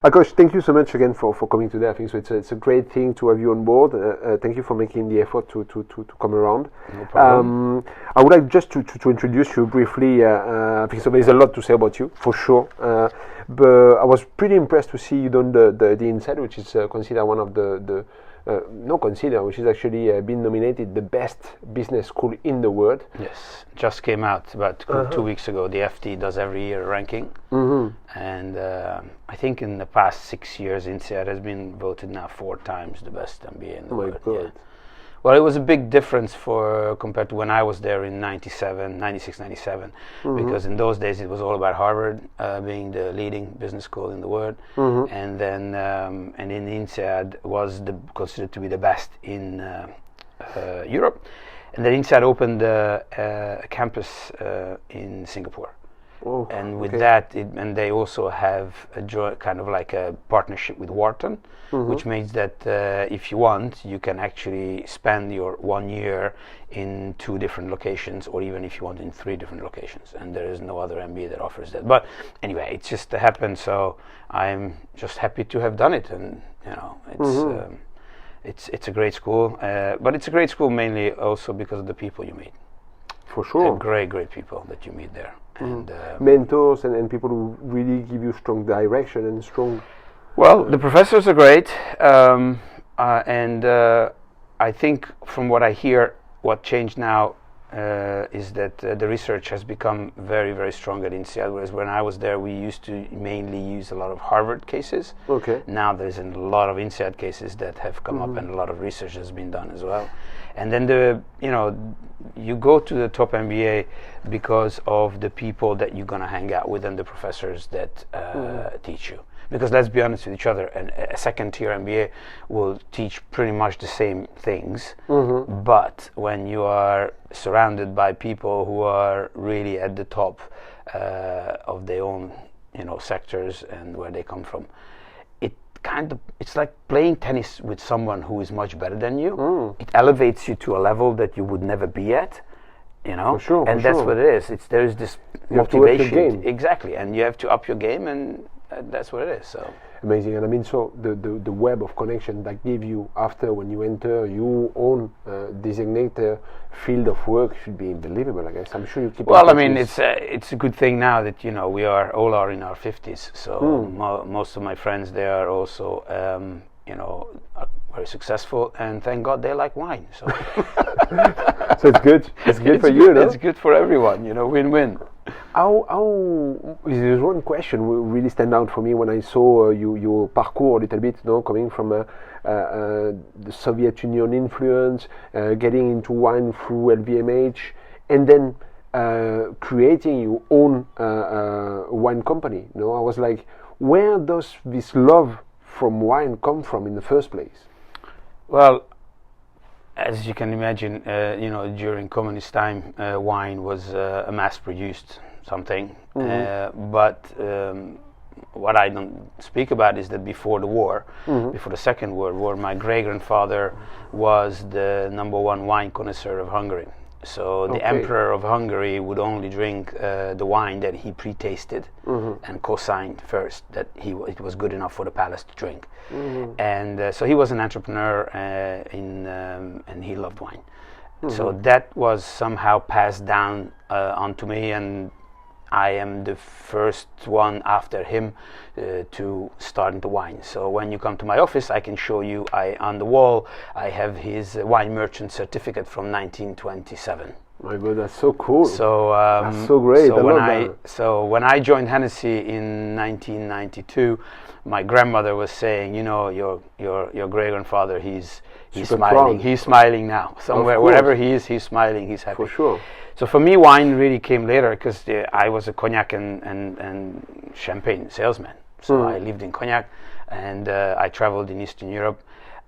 Akash, thank you so much again for coming today. I think so it's a great thing to have you on board. Thank you for making the effort to come around. No problem. I would like just to introduce you briefly. I think so there's a lot to say about you, for sure. But I was pretty impressed to see you done the INSEAD, which is considered one of which is actually been nominated the best business school in the world. Yes, just came out about 2 weeks ago. The FT does every year a ranking, and I think in the past 6 years, INSEAD has been voted now 4 times the best MBA in the world. God. Yeah. Well, it was a big difference compared to when I was there in 96, 97, because in those days it was all about Harvard being the leading business school in the world, and then and in INSEAD was considered to be the best in Europe, and then INSEAD opened a campus in Singapore. Oh, and with that, and they also have a kind of like a partnership with Wharton, which means that if you want, you can actually spend your 1 year in 2 different locations, or even if you want in 3 different locations. And there is no other MBA that offers that. But anyway, it just happened. So I'm just happy to have done it, and it's a great school. But it's a great school mainly also because of the people you meet. For sure. Great people that you meet there. And mentors and people who really give you strong direction and strong. Well, the professors are great, and I think from what I hear, what changed now is that the research has become very, very strong at INSEAD, whereas when I was there, we used to mainly use a lot of Harvard cases. Okay. Now there's a lot of INSEAD cases that have come up, and a lot of research has been done as well. And then you go to the top MBA because of the people that you're going to hang out with and the professors that teach you. Because let's be honest with each other, a second-tier MBA will teach pretty much the same things, but when you are surrounded by people who are really at the top of their own, sectors and where they come from, it's like playing tennis with someone who is much better than you. It elevates you to a level that you would never be at, For sure, and that's what it is. There is this you have to work your motivation, game. exactly, and you have to up your game, and that's what it is. So amazing. And I mean, so the web of connection that give you after when you enter your own designated field of work should be unbelievable. I guess I'm sure you keep. Well, I mean, it's a good thing now that we all are in our 50s. So most of my friends, they are also very successful, and thank God they like wine. So so it's good. It's good for you, no? It's good for everyone. Win-win. How there's one question really stand out for me when I saw your parcours a little bit, coming from the Soviet Union influence, getting into wine through LVMH, and then creating your own wine company. I was like, where does this love from wine come from in the first place? Well, as you can imagine, during communist time, wine was a mass-produced something. But what I don't speak about is that before the war, before the Second World War, my great-grandfather was the #1 wine connoisseur of Hungary. So the Emperor of Hungary would only drink the wine that he pre-tasted and co-signed first that it was good enough for the palace to drink. And so he was an entrepreneur and he loved wine. So that was somehow passed down onto me, and I am the first one after him to start into wine. So when you come to my office, I can show you, on the wall, I have his wine merchant certificate from 1927. My God, that's so cool. So that's so great. So when I joined Hennessy in 1992, my grandmother was saying, your great grandfather, he's smiling. He's smiling now. Somewhere, wherever he is, he's smiling. He's happy. For sure. So for me, wine really came later because I was a cognac and champagne salesman. So I lived in Cognac, and I traveled in Eastern Europe.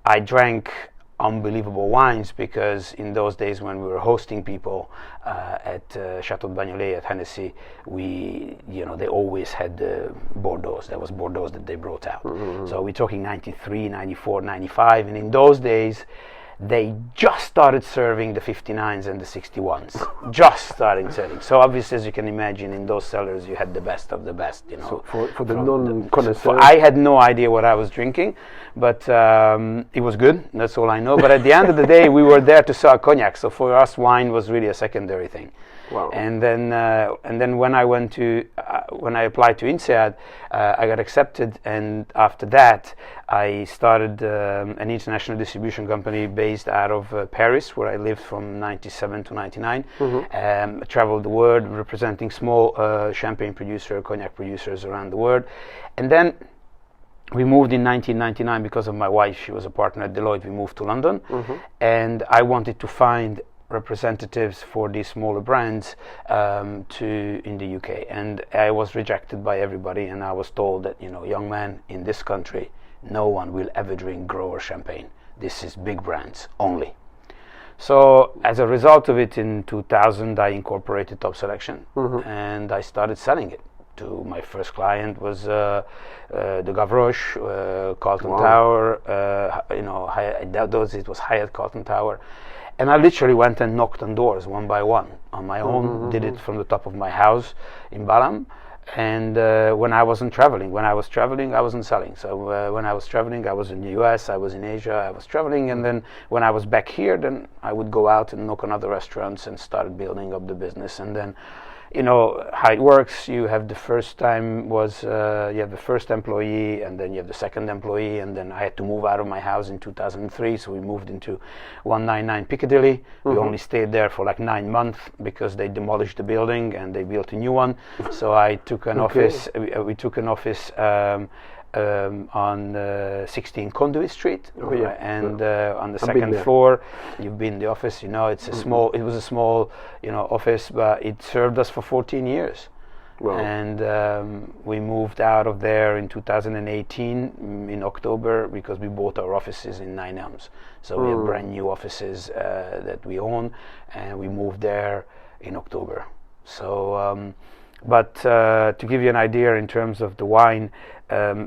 I drank unbelievable wines because in those days when we were hosting people at Chateau de Bagnolet at Hennessy, they always had the Bordeaux. There was Bordeaux that they brought out. So we're talking 93, 94, 95, and in those days, they just started serving the 59s and the 61s. Just starting serving. So obviously, as you can imagine, in those cellars you had the best of the best, you know. So for the non-connoisseur, I had no idea what I was drinking, but it was good. That's all I know. But at the end of the day, we were there to sell cognac. So for us, wine was really a secondary thing. Wow. And then when I when I applied to INSEAD, I got accepted, and after that I started an international distribution company based out of Paris, where I lived from '97 to '99. I traveled the world representing small champagne cognac producers around the world, and then we moved in 1999 because of my wife. She was a partner at Deloitte. We moved to London, and I wanted to find representatives for these smaller brands in the UK, and I was rejected by everybody, and I was told that, you know, young man, in this country no one will ever drink grower champagne. This is big brands only. So as a result of it, in 2000 I incorporated Top Selection, and I started selling it to my first client was the Gavroche, Carlton Tower, you know, it was Hyatt Carlton Tower. And I literally went and knocked on doors one by one on my own, did it from the top of my house in Balam. And when I wasn't traveling, I wasn't selling. So when I was traveling, I was in the US, I was in Asia, I was traveling. And then when I was back here, then I would go out and knock on other restaurants and start building up the business. And then, you know how it works. You have the first time was you have the first employee, and then you have the second employee, and then I had to move out of my house in 2003, so we moved into 199 Piccadilly. We only stayed there for like 9 months because they demolished the building and they built a new one. So I took an office. We took an office on 16 Conduit Street, and on the second floor, you've been in the office. You know, it's a small. It was a small, you know, office, but it served us for 14 years. Wow. And we moved out of there in 2018 in October because we bought our offices in Nine Elms. So we have brand new offices that we own, and we moved there in October. So, but to give you an idea in terms of the wine.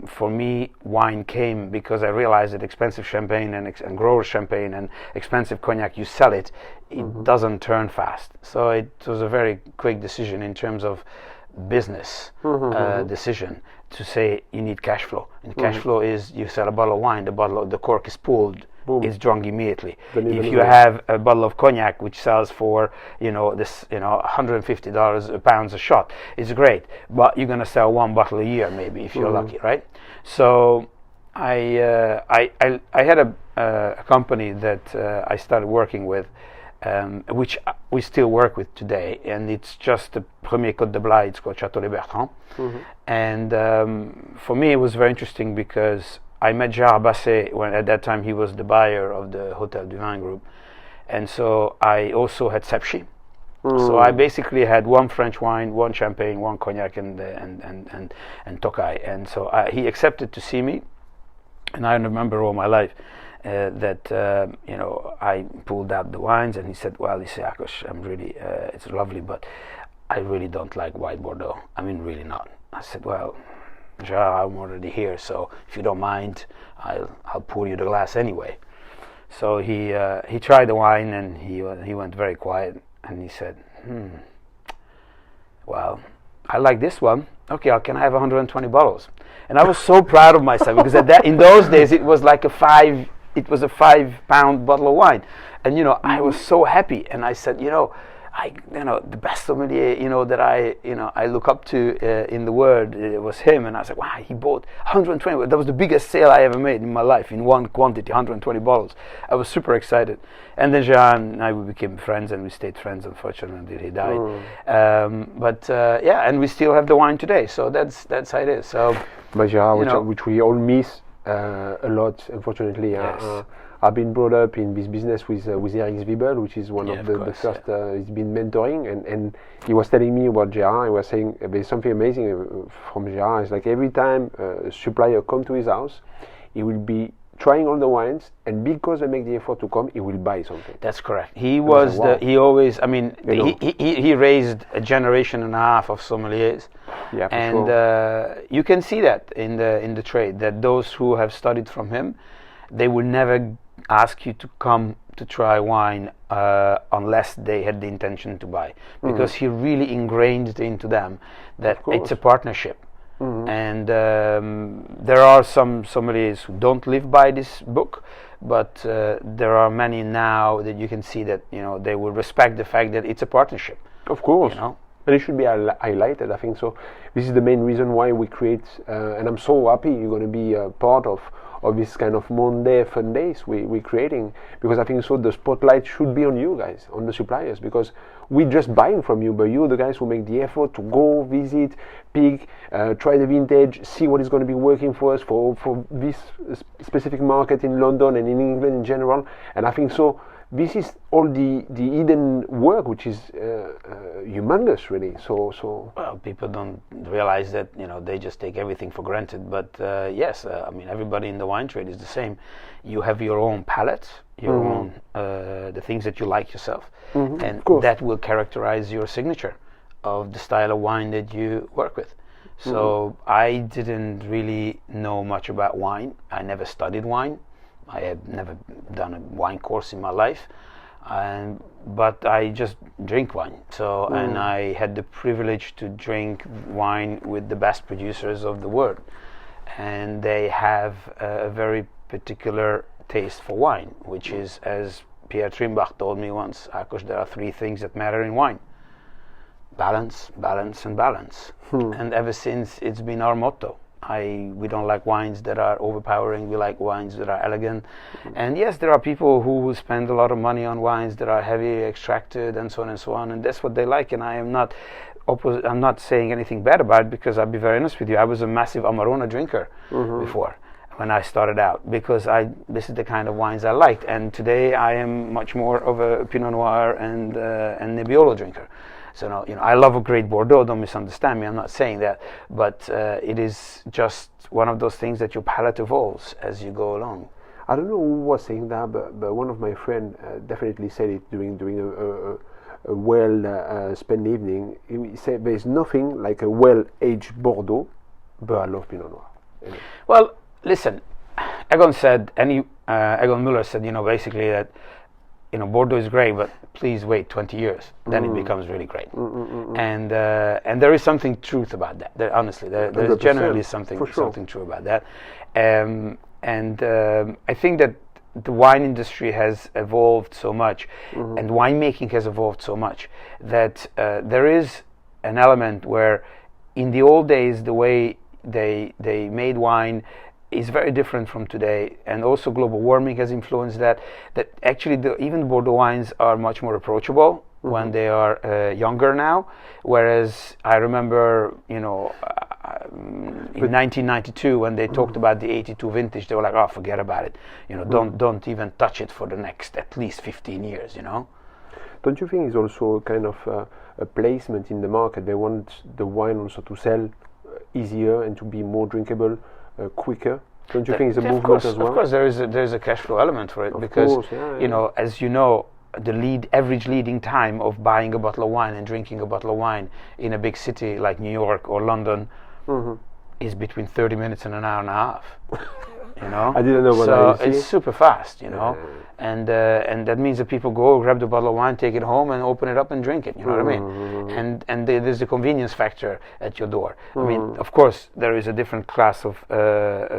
For me, wine came because I realized that expensive champagne and grower champagne and expensive cognac, you sell it, it doesn't turn fast. So it was a very quick decision in terms of business decision to say you need cash flow. And cash flow is you sell a bottle of wine, the cork is pulled, it's drunk immediately. If you have a bottle of cognac which sells for, you know, this, you know, $150 pounds a shot, it's great, but you're gonna sell one bottle a year maybe if you're lucky, right? So I had a company that I started working with, which we still work with today, and it's just the Premier Côte de Blaye. It's called Chateau Les Bertrands. And for me it was very interesting because I met Gérard Basset when at that time he was the buyer of the Hôtel du Vin group, and so I also had Sepchi. So I basically had one French wine, one champagne, one cognac, and Tokai. And so he accepted to see me, and I remember all my life that you know, I pulled out the wines, and he said, "Well, Ákos, I'm really it's lovely, but I really don't like white Bordeaux. I mean, really not." I said, "Well, Gérard, I'm already here, so if you don't mind, I'll pour you the glass anyway." So he tried the wine, and he went very quiet, and he said, "Well, I like this one. Okay, can I have 120 bottles?" And I was so proud of myself because in those days it was like a 5-pound bottle of wine, and you know, I was so happy. And I said, the best sommelier, that I look up to in the world, was him. And I said, wow, he bought 120. That was the biggest sale I ever made in my life in one quantity, 120 bottles. I was super excited. And then Gérard and I, we became friends, and we stayed friends. Unfortunately, he died. And we still have the wine today. So that's how it is. So, but Gérard, which we all miss a lot, unfortunately. Yes. I've been brought up in this business with Eric Zwiebel, which is one of the first he's been mentoring, and he was telling me about Gérard. He was saying there's something amazing from Gérard. It's like every time a supplier come to his house, he will be trying all the wines, and because they make the effort to come, he will buy something. That's correct. He was he raised a generation and a half of sommeliers. Yeah, for and sure. You can see that in the trade, that those who have studied from him, they will never ask you to come to try wine unless they had the intention to buy, because he really ingrained it into them that it's a partnership. And there are some sommeliers who don't live by this book, but there are many now that you can see that they will respect the fact that it's a partnership. Of course. And it should be highlighted, I think so. This is the main reason why we create, and I'm so happy you're going to be a part of this kind of Monday fun days we're creating, because I think so the spotlight should be on you guys, on the suppliers, because we're just buying from you, but you're the guys who make the effort to go visit, pick, try the vintage, see what is going to be working for us for this specific market in London and in England in general. And I think so this is all the hidden work, which is humongous, really. So well, people don't realize that they just take everything for granted. But yes, I mean everybody in the wine trade is the same. You have your own palate, your own the things that you like yourself, and that will characterize your signature of the style of wine that you work with. So I didn't really know much about wine. I never studied wine. I have never done a wine course in my life, but I just drink wine. So and I had the privilege to drink wine with the best producers of the world, and they have a very particular taste for wine, which is, as Pierre Trimbach told me once, Akos, there are three things that matter in wine: balance, balance, and balance. And ever since, it's been our motto. We don't like wines that are overpowering. We like wines that are elegant. And yes, there are people who spend a lot of money on wines that are heavily extracted and so on and so on, and that's what they like. And I am not I'm not saying anything bad about it, because I'll be very honest with you, I was a massive Amarone drinker before when I started out, because this is the kind of wines I liked. And today I am much more of a Pinot Noir and Nebbiolo drinker. So I love a great Bordeaux, don't misunderstand me, I'm not saying that, but it is just one of those things that your palate evolves as you go along. I don't know who was saying that, but one of my friends definitely said it during a well spent evening. He said there's nothing like a well-aged Bordeaux, but I love Pinot Noir. Well, listen, Egon Müller said, basically that Bordeaux is great, but please wait 20 years, then it becomes really great. And there is something truth about that. Honestly, there is generally something true about that. And I think that the wine industry has evolved so much, and winemaking has evolved so much, that there is an element where, in the old days, the way they made wine is very different from today, and also global warming has influenced that actually even Bordeaux wines are much more approachable when they are younger now, whereas I remember in 1992 when they talked about the 82 vintage, they were like, oh, forget about it, don't even touch it for the next at least 15 years. Don't you think it's also a kind of a placement in the market? They want the wine also to sell easier and to be more drinkable quicker. Don't you think it's a movement as well? Of course, there is a cash flow element for it, because as you know, the average leading time of buying a bottle of wine and drinking a bottle of wine in a big city like New York or London is between 30 minutes and an hour and a half. I didn't know what so it's super fast, and that means that people go grab the bottle of wine, take it home, and open it up and drink it. You know what I mean? And there's the convenience factor at your door. I mean, of course, there is a different class of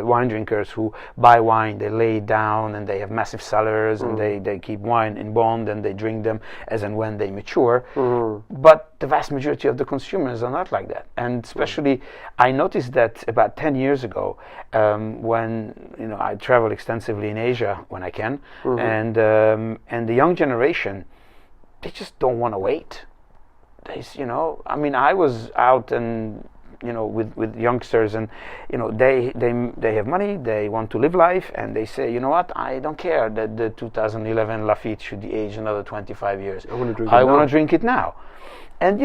wine drinkers who buy wine, they lay it down, and they have massive cellars, and they keep wine in bond, and they drink them as and when they mature. But the vast majority of the consumers are not like that. And especially, I noticed that about 10 years ago, when I travel extensively in Asia when I can, and the young generation, they just don't want to wait. I was out and with youngsters, and they have money, they want to live life, and they say, I don't care that the 2011 Lafite should age another 25 years. I want to drink it now. And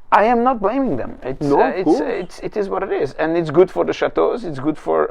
I am not blaming them. It is what it is, and it's good for the chateaus. It's good for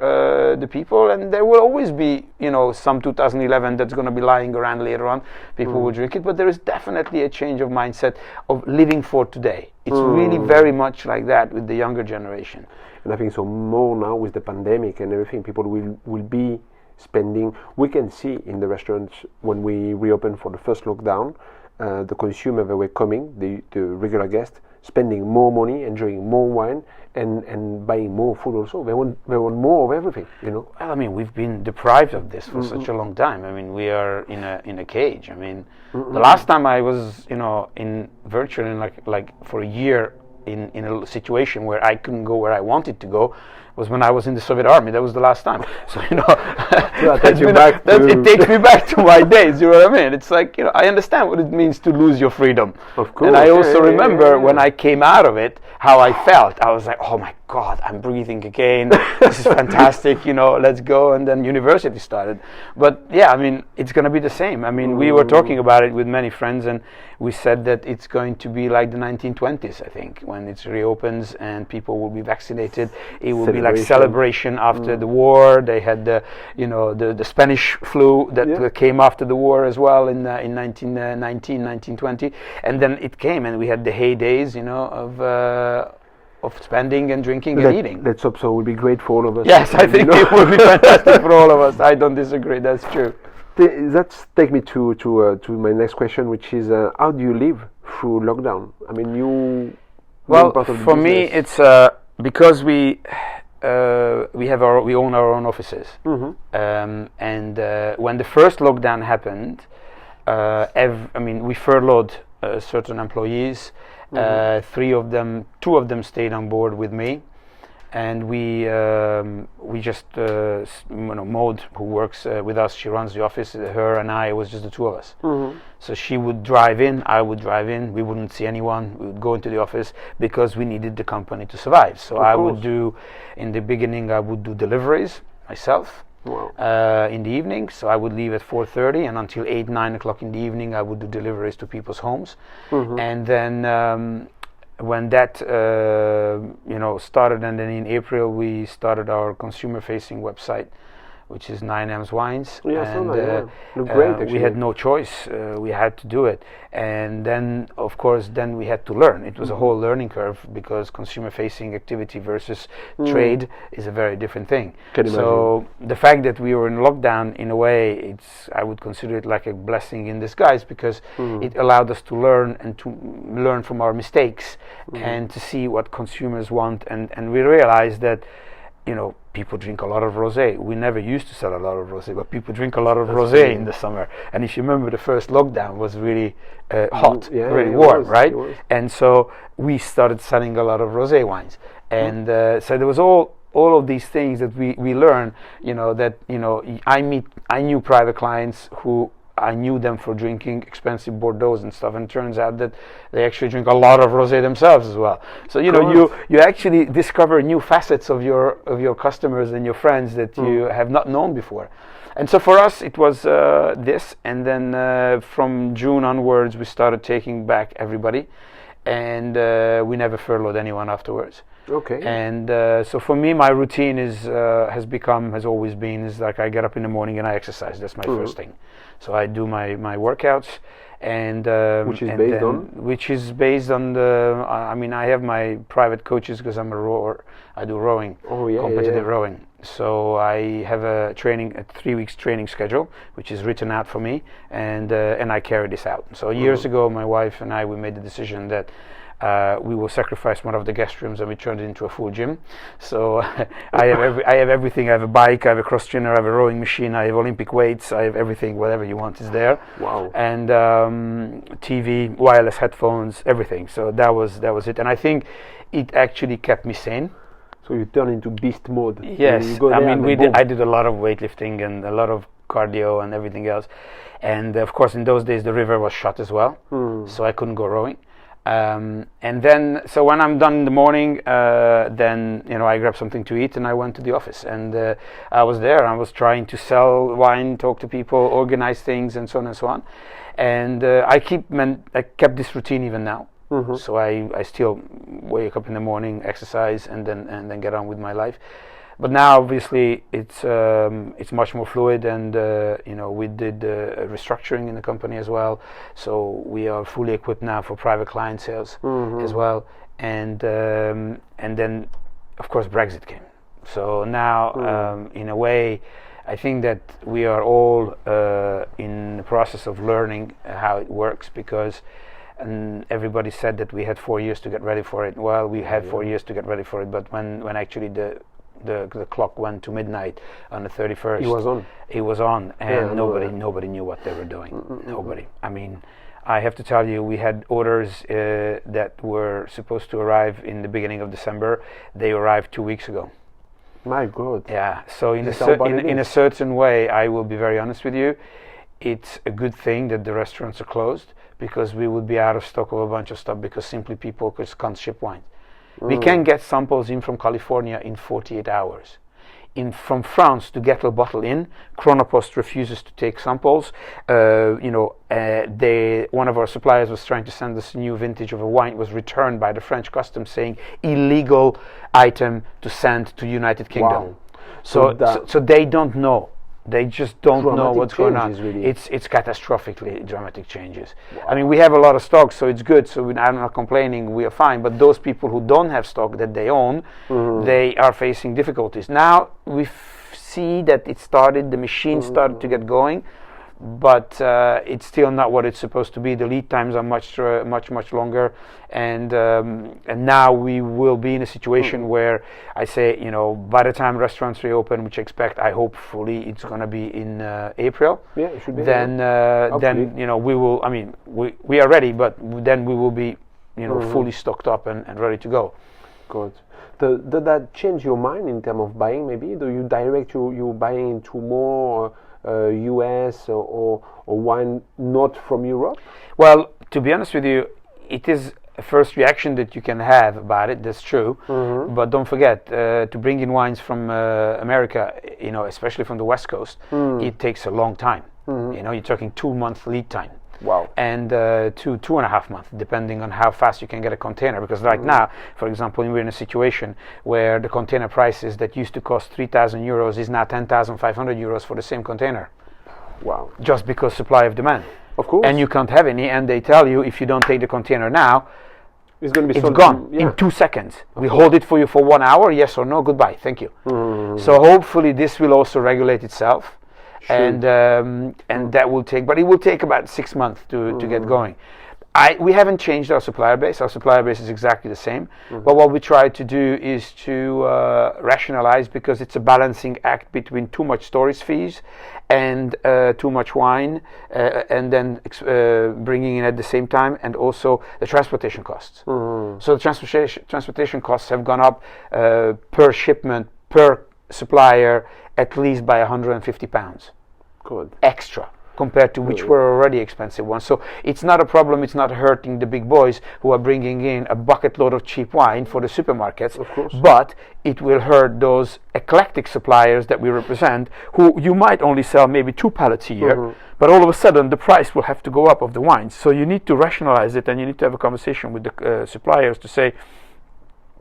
the people, and there will always be some 2011 that's going to be lying around later on. People will drink it, but there is definitely a change of mindset of living for today. It's really very much like that with the younger generation. And I think so more now with the pandemic and everything. People will be spending. We can see in the restaurants when we reopened for the first lockdown, the consumer that were coming, the regular guests, spending more money, enjoying more wine, and buying more food also. They want more of everything, you know. Well, I mean, we've been deprived of this for such a long time. I mean, we are in a cage. I mean, the last time I was, you know, in virtually like for a year in a situation where I couldn't go where I wanted to go was when I was in the Soviet army. That was the last time. So, you know, it takes me back to my days. You know what I mean? It's like, you know, I understand what it means to lose your freedom. Of course. And I also remember when I came out of it, how I felt. I was like, oh my God, I'm breathing again. This is fantastic. You know, let's go. And then university started. But yeah, I mean, it's going to be the same. I mean, we were talking about it with many friends, and we said that it's going to be like the 1920s, I think, when it reopens and people will be vaccinated. It will be like celebration after the war. They had the, you know, the Spanish flu that came after the war as well in 1919, 1920, and then it came, and we had the heydays, you know, of spending and drinking and eating. Let's hope so. It will be great for all of us. Yes, I think it will be fantastic for all of us. I don't disagree. That's true. That's take me to my next question, which is how do you live through lockdown? I mean, well, for me, it's because we own our own offices, and when the first lockdown happened, I mean, we furloughed certain employees. Two of them stayed on board with me, and we just you know, Maud, who works with us, she runs the office. Her and I, it was just the two of us. So she would drive in, I would drive in. We wouldn't see anyone. We would go into the office because we needed the company to survive. So I would do, in the beginning, I would do deliveries myself. Wow. In the evening, so I would leave at 4:30, and until 8-9 o'clock in the evening, I would do deliveries to people's homes. And then when that you know, started, and then in April we started our consumer-facing website, which is 9M's Wines. And great, we had no choice. We had to do it. And then, of course, then we had to learn. It was a whole learning curve, because consumer-facing activity versus trade is a very different thing. So the fact that we were in lockdown, in a way, I would consider it like a blessing in disguise, because it allowed us to learn, and to learn from our mistakes, and to see what consumers want. And we realized that, you know, people drink a lot of rosé. We never used to sell a lot of rosé, but people drink a lot of rosé in the summer. And if you remember, the first lockdown was really hot, really warm, right? And so we started selling a lot of rosé wines. And so there was all of these things that we learned, you know, that, you know, I knew private clients who I knew them for drinking expensive Bordeaux and stuff, and it turns out that they actually drink a lot of rosé themselves as well. So, you know, you actually discover new facets of your customers and your friends that you have not known before. And so for us, it was this, and then from June onwards, we started taking back everybody, and we never furloughed anyone afterwards. Okay. And so for me, my routine has always been like I get up in the morning and I exercise. That's my first thing. So I do my workouts, and which is based on the. I mean, I have my private coaches because I'm a rower. I do rowing, competitive rowing. So I have a 3 weeks training schedule, which is written out for me, and I carry this out. So years ago, my wife and I, we made the decision that we will sacrifice one of the guest rooms, and we turned it into a full gym. So I have everything. I have a bike, I have a cross trainer, I have a rowing machine, I have Olympic weights, I have everything. Whatever you want is there. Wow. And TV, wireless headphones, everything. So that was it. And I think it actually kept me sane. So you turn into beast mode. Yes. I mean, I did a lot of weightlifting and a lot of cardio and everything else. And of course, in those days, the river was shut as well, so I couldn't go rowing. And then, so when I'm done in the morning, then, you know, I grab something to eat and I went to the office, and I was there. I was trying to sell wine, talk to people, organize things, and so on and so on. And I kept this routine even now. So I still wake up in the morning, exercise, and then get on with my life. But now, obviously, it's much more fluid, and you know, we did a restructuring in the company as well. So we are fully equipped now for private client sales as well. And then, of course, Brexit came. So now, in a way, I think that we are all in the process of learning how it works, because everybody said that we had 4 years to get ready for it. Well, we had 4 years to get ready for it, but when actually the clock went to midnight on the 31st, it was on, and nobody knew what they were doing. Nobody. I mean, I have to tell you, we had orders that were supposed to arrive in the beginning of December. They arrived 2 weeks ago. My God. Yeah. So in a certain way, I will be very honest with you, it's a good thing that the restaurants are closed, because we would be out of stock of a bunch of stuff, because simply people just can't ship wine. We can get samples in from California in 48 hours. From France to get a bottle in, Chronopost refuses to take samples. One of our suppliers was trying to send us a new vintage of a wine. It was returned by the French customs saying illegal item to send to United Kingdom. Wow. So they don't know. They just don't know what's going on. Really. It's catastrophically dramatic changes. Wow. I mean, we have a lot of stock, so it's good. So I'm not complaining. We are fine. But those people who don't have stock that they own, they are facing difficulties. Now we see that it started. The machine started to get going, but it's still not what it's supposed to be. The lead times are much longer, and now we will be in a situation where I say, by the time restaurants reopen, which I hopefully it's going to be in April. Yeah, it should be. Then we will. I mean, we are ready, but then we will be fully stocked up and ready to go. Good. Did that change your mind in terms of buying? Maybe do you direct you buying into more US or wine not from Europe? Well, to be honest with you, it is a first reaction that you can have about it. That's true, but don't forget to bring in wines from America, especially from the West Coast. It takes a long time. You're talking 2-month lead time. Wow. And 2.5 months, depending on how fast you can get a container. Because right now, for example, we're in a situation where the container prices that used to cost 3,000 euros is now 10,500 euros for the same container. Wow. Just because supply of demand. Of course. And you can't have any, and they tell you if you don't take the container now, it's going to be gone in 2 seconds. We hold it for you for 1 hour, yes or no, goodbye, thank you. So hopefully this will also regulate itself. And that will take, but it will take about 6 months to get going. We haven't changed our supplier base. Our supplier base is exactly the same. But what we try to do is to rationalize, because it's a balancing act between too much storage fees and too much wine, and then bringing in at the same time, and also the transportation costs. So the transportation costs have gone up per shipment, per supplier, at least by £150. Good. Extra compared to which were already expensive ones. So it's not a problem. It's not hurting the big boys who are bringing in a bucket load of cheap wine for the supermarkets. Of course. But it will hurt those eclectic suppliers that we represent, who you might only sell maybe 2 pallets a year, but all of a sudden the price will have to go up of the wines. So you need to rationalize it, and you need to have a conversation with the suppliers to say,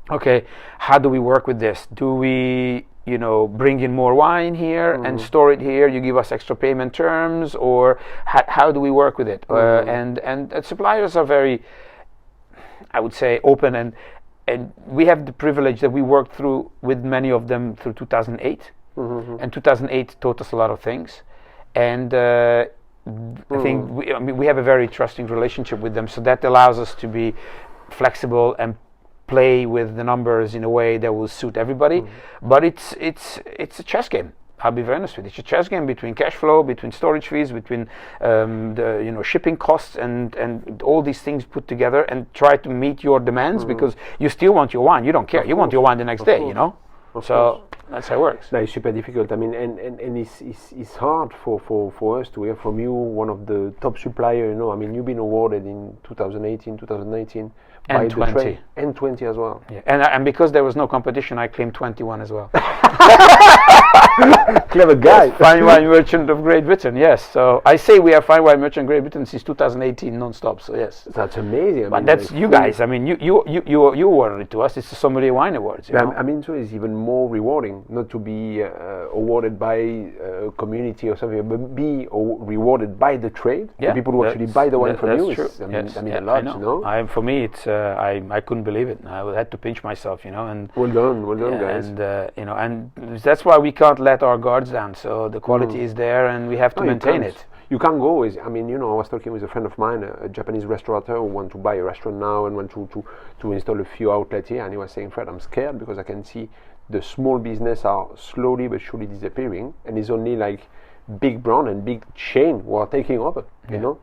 okay, how do we work with this? Do we bring in more wine here and store it here? You give us extra payment terms, or how do we work with it? And suppliers are very, I would say, open, and we have the privilege that we worked through with many of them through 2008, and 2008 taught us a lot of things, and I think we have a very trusting relationship with them, so that allows us to be flexible and play with the numbers in a way that will suit everybody. But it's a chess game. I'll be very honest with you. It's a chess game between cash flow, between storage fees, between the shipping costs, and all these things put together, and try to meet your demands, because you still want your wine. You don't care. You want your wine the next day. So that's how it works. That is super difficult. I mean, and it's hard for us to hear from you, one of the top supplier. I mean, you've been awarded in 2018, 2019. And 20. And 20 as well. Yeah. And because there was no competition, I claimed 21 as well. Clever guy. Yes, Fine Wine Merchant of Great Britain, yes. So I say we are Fine Wine Merchant of Great Britain since 2018 non-stop, so yes. That's amazing. But that's you guys. I mean, you awarded it to us. It's the Sommelier Wine Awards. I mean, so it's even more rewarding not to be awarded by a community or something, but be rewarded by the trade, the people who actually buy the wine from you. True. I mean, a lot, For me, it's I couldn't believe it. I had to pinch myself, and well done, guys. And and that's why we can't let our guards down. So the quality is there, and we have to maintain it. You can't go. I mean, I was talking with a friend of mine, a Japanese restaurateur who want to buy a restaurant now and want to install a few outlets here, and he was saying, Fred, I'm scared because I can see the small business are slowly but surely disappearing, and it's only like big brand and big chain who are taking over,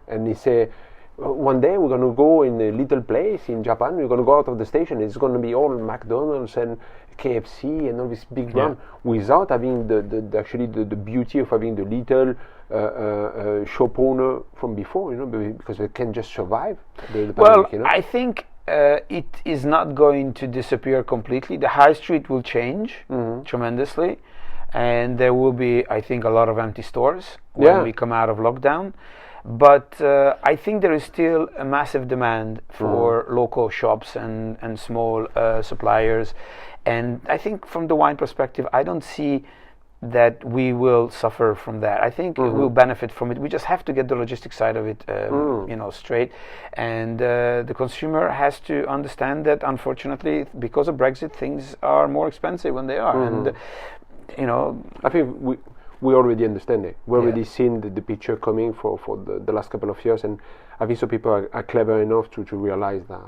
And he say, one day we're going to go in a little place in Japan, we're going to go out of the station, it's going to be all McDonald's and KFC and all this big brand without having the beauty of having the little shop owner from before, because they can just survive the pandemic, I think it is not going to disappear completely. The high street will change tremendously, and there will be, I think, a lot of empty stores when we come out of lockdown. But I think there is still a massive demand for local shops and small suppliers. And I think from the wine perspective, I don't see that we will suffer from that. I think we'll benefit from it. We just have to get the logistic side of it, straight. And the consumer has to understand that, unfortunately, because of Brexit, things are more expensive when they are. And I think we already understand it. We already seen the picture coming for the last couple of years, and I think so people are clever enough to realize that.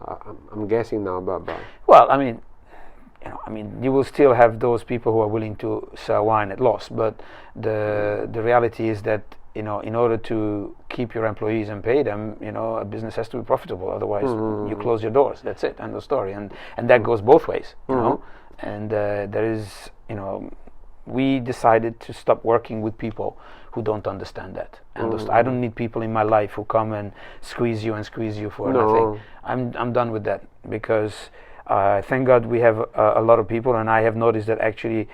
I'm guessing now, but well, you will still have those people who are willing to sell wine at loss, but the reality is that in order to keep your employees and pay them, a business has to be profitable. Otherwise, you close your doors. That's it. End of story. And that goes both ways. And there is, we decided to stop working with people who don't understand that. And I don't need people in my life who come and squeeze you for nothing. I'm done with that, because thank God we have a lot of people, and I have noticed that actually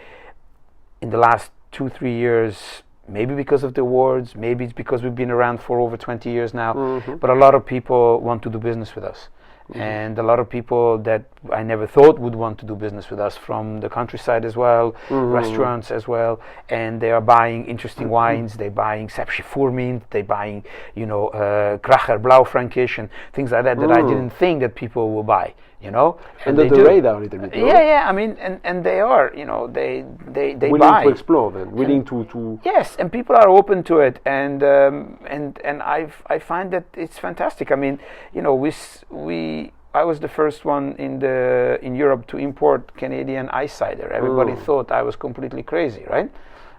in the last 2-3 years, maybe because of the awards, maybe it's because we've been around for over 20 years now, but a lot of people want to do business with us. And a lot of people that I never thought would want to do business with us, from the countryside as well, restaurants as well, and they are buying interesting wines. They're buying Sepsi Furmint, they're buying, Kracher Blaufränkisch and things like that that I didn't think that people will buy. Under the radar a little bit. Yeah. I mean, and they are, they willing buy. To explore, then willing to. Yes, and people are open to it, and I find that it's fantastic. I mean, I was the first one in Europe to import Canadian ice cider. Everybody thought I was completely crazy, right?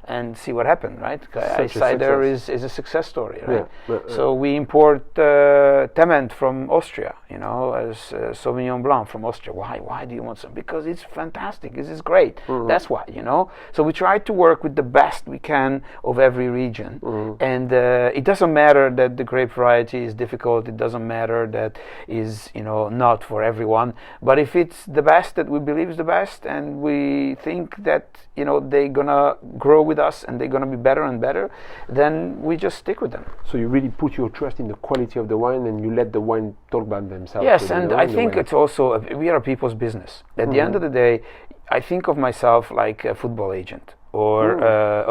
And see what happened, right? Ice cider is a success story, right? So we import Tement from Austria, as Sauvignon Blanc from Austria. Why do you want some? Because it's fantastic. This is great. That's why, So we try to work with the best we can of every region. And it doesn't matter that the grape variety is difficult. It doesn't matter that is, not for everyone. But if it's the best that we believe is the best, and we think that, they're gonna grow with us and they're going to be better and better, then we just stick with them. So you really put your trust in the quality of the wine, and you let the wine talk about themselves. Yes, and I think it's also, we are a people's business. At the end of the day, I think of myself like a football agent or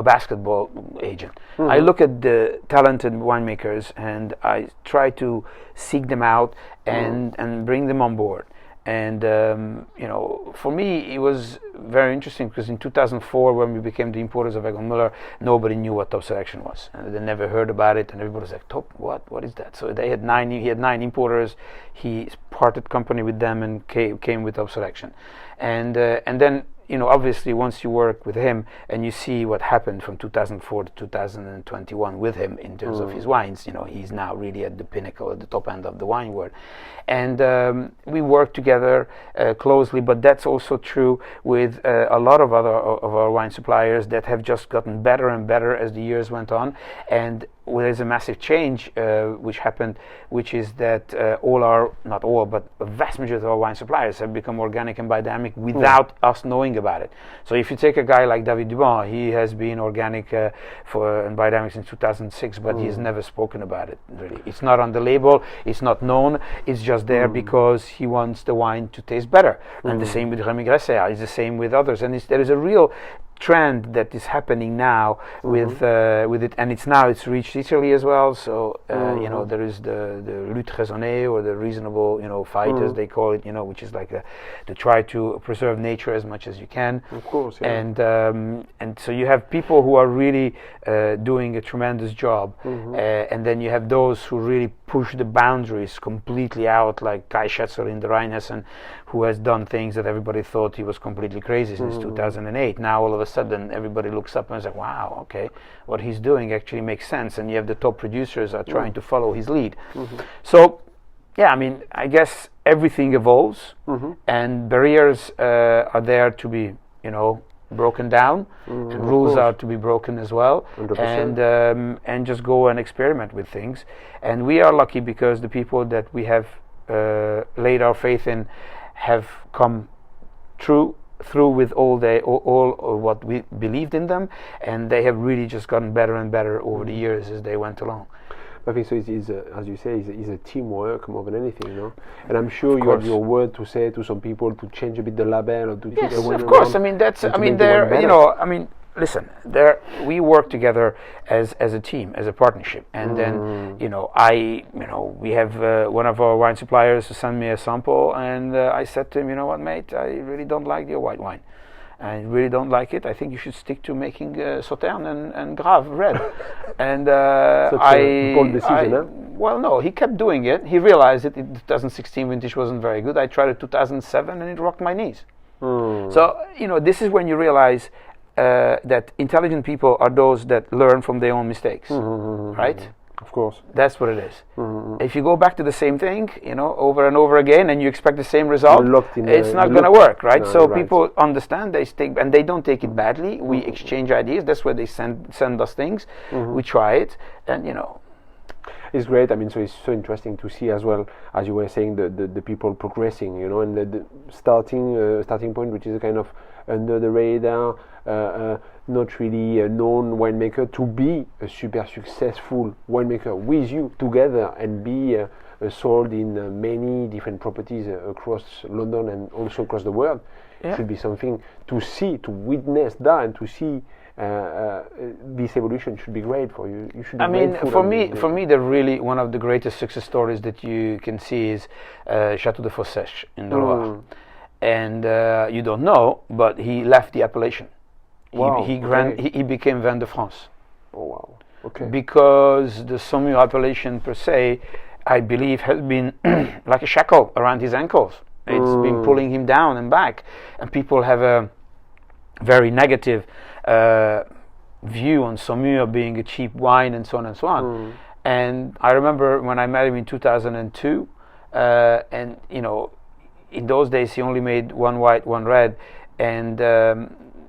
a basketball agent. I look at the talented winemakers and I try to seek them out and bring them on board. And for me, it was very interesting, because in 2004, when we became the importers of Egon Müller, nobody knew what Top Selection was, and they never heard about it. And everybody was like, "Top, what is that?" So he had 9 importers. He parted company with them and came with Top Selection, and then. Obviously, once you work with him and you see what happened from 2004 to 2021 with him in terms of his wines, he's now really at the pinnacle, at the top end of the wine world. And we work together closely, but that's also true with a lot of other of our wine suppliers that have just gotten better and better as the years went on. And there's a massive change which happened, which is that not all, but a vast majority of our wine suppliers have become organic and biodynamic without us knowing about it. So if you take a guy like David Dubon, he has been organic and biodynamic since 2006, but he's never spoken about it, really. It's not on the label, it's not known, it's just there because he wants the wine to taste better. And the same with Rémy Grasset, it's the same with others. And there is a real trend that is happening now with it, and it's reached Italy as well. So there is the lutte raisonnée, or the reasonable fight as they call it, which is like to try to preserve nature as much as you can. Of course, yeah. And so you have people who are really doing a tremendous job, and then you have those who really push the boundaries completely out, like Kai Schätzer in the Rheinhessen, who has done things that everybody thought he was completely crazy since 2008. Now all of a sudden everybody looks up and is like, wow, okay, what he's doing actually makes sense, and you have the top producers are trying to follow his lead. So yeah, I mean, I guess everything evolves, and barriers are there to be broken down, and rules are to be broken as well, 100%. And just go and experiment with things. And we are lucky because the people that we have laid our faith in have come through with all what we believed in them, and they have really just gotten better and better over the years as they went along. I think so. It's as you say, it's a teamwork more than anything, And I'm sure you have your word to say to some people to change a bit the label or to yes, of course. I mean, that's. I mean, listen. We work together as a team, as a partnership, and then we have one of our wine suppliers who sent me a sample, and I said to him, you know what, mate, I really don't like your white wine. I really don't like it. I think you should stick to making Sauterne and Grave red. And a bold decision, huh? Well, no, he kept doing it. He realized that the 2016 vintage wasn't very good. I tried it 2007 and it rocked my knees. So this is when you realize that intelligent people are those that learn from their own mistakes, right? Of course. That's what it is. If you go back to the same thing, over and over again, and you expect the same result, it's not going to work, right? So people understand, they stick, and they don't take it badly. We exchange ideas. That's where they send us things. We try it, and it's great. I mean, so it's so interesting to see as well, as you were saying, the people progressing, and the starting point, which is a kind of under the radar, not really a known winemaker, to be a super successful winemaker with you together and be sold in many different properties across London and also across the world. It should be something to see, to witness that, and to see this evolution should be great for you. You should be for me, really one of the greatest success stories that you can see is Château de Fossèche in the Loire. And you don't know, but he left the appellation. Wow, he became Vin de France. Oh wow! Okay. Because the Saumur appellation per se, I believe, has been like a shackle around his ankles. It's been pulling him down and back, and people have a very negative view on Saumur being a cheap wine and so on and so on. And I remember when I met him in 2002, and in those days he only made one white, one red, and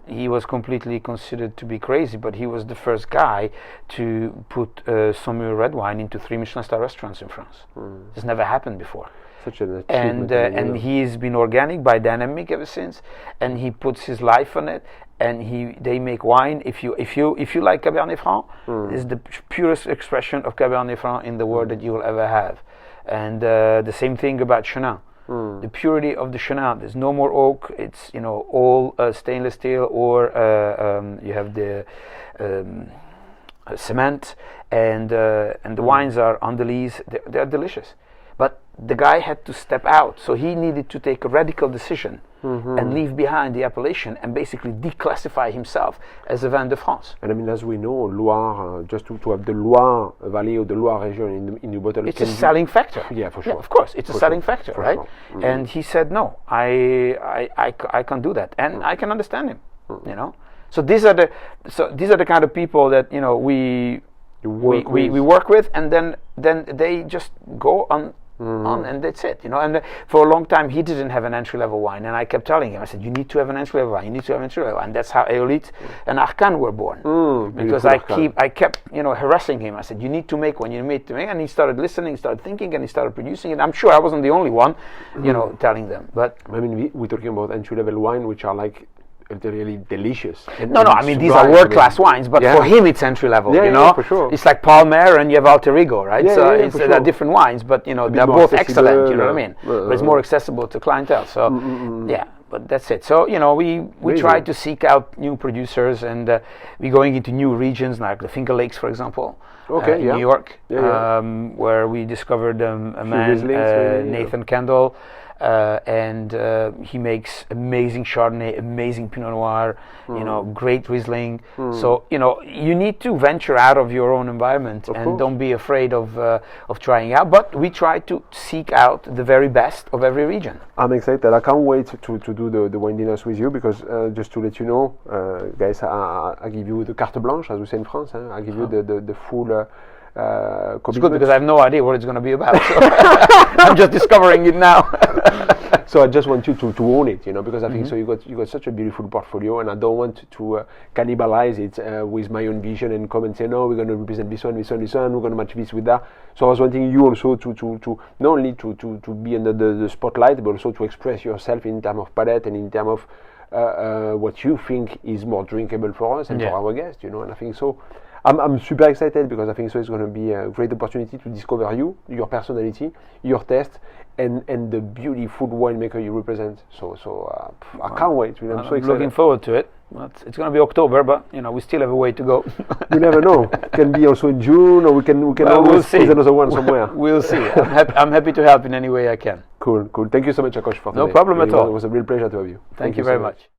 he was completely considered to be crazy, but he was the first guy to put Saumur red wine into 3 Michelin star restaurants in France. This never happened before. Such an achievement. And he's been organic, biodynamic ever since, and he puts his life on it. And they make wine. If you like Cabernet Franc, it's the purest expression of Cabernet Franc in the world that you will ever have. And the same thing about Chenin. The purity of the Chenin. There's no more oak. It's all stainless steel, or you have the cement, and the wines are Andelys. They're delicious. But the guy had to step out, so he needed to take a radical decision and leave behind the appellation and basically declassify himself as a Vin de France. And I mean, as we know, Loire, just to have the Loire Valley or the Loire region in the bottle, it's a selling factor. Yeah, for sure. Yeah, of course, it's a selling factor, right? Sure. And he said, no, I can't do that, and I can understand him. So these are the kind of people that we work with, and then they just go on. And that's it, And for a long time, he didn't have an entry-level wine, and I kept telling him, I said, "You need to have an entry-level wine. You need to have an entry-level wine." And that's how Eolite and Arcan were born, because I kept, harassing him. I said, "You need to make one. You need to make," and he started listening, started thinking, and he started producing it. I'm sure I wasn't the only one, telling them. But I mean, we're talking about entry-level wine, which are like really delicious. I mean, these are world-class wines, but for him it's entry-level, for sure. It's like Palmer and you have Alterigo, right? They're different wines, but they're both excellent, you know what I mean? But it's more accessible to clientele, so but that's it. So we try to seek out new producers, and we're going into new regions like the Finger Lakes, for example. In New York, where we discovered a man, Nathan Kendall, and he makes amazing Chardonnay, amazing Pinot Noir, great Riesling. So you need to venture out of your own environment, and don't be afraid of trying out. But we try to seek out the very best of every region. I'm excited. I can't wait to do the wine dinners with you, because just to let you know, guys, I give you the carte blanche, as we say in France. I give you the full. It's good because I have no idea what it's going to be about. So I'm just discovering it now. So I just want you to own it, because I think so. You got such a beautiful portfolio, and I don't want to cannibalize it with my own vision and come and say, no, we're going to represent this one, this one, this one. We're going to match this with that. So I was wanting you also to not only to be under the spotlight, but also to express yourself in terms of palate and in terms of what you think is more drinkable for us and for our guests, And I think so. I'm super excited, because I think so it's going to be a great opportunity to discover you, your personality, your taste, and the beautiful winemaker you represent. So I can't wait. I'm so excited. Looking forward to it. It's going to be October, but we still have a way to go. We never know. It can be also in June, or we can always squeeze another one somewhere. We'll see. I'm happy to help in any way I can. Cool. Thank you so much, Akos, for today. No problem at all. It was a real pleasure to have you. Thank you very much.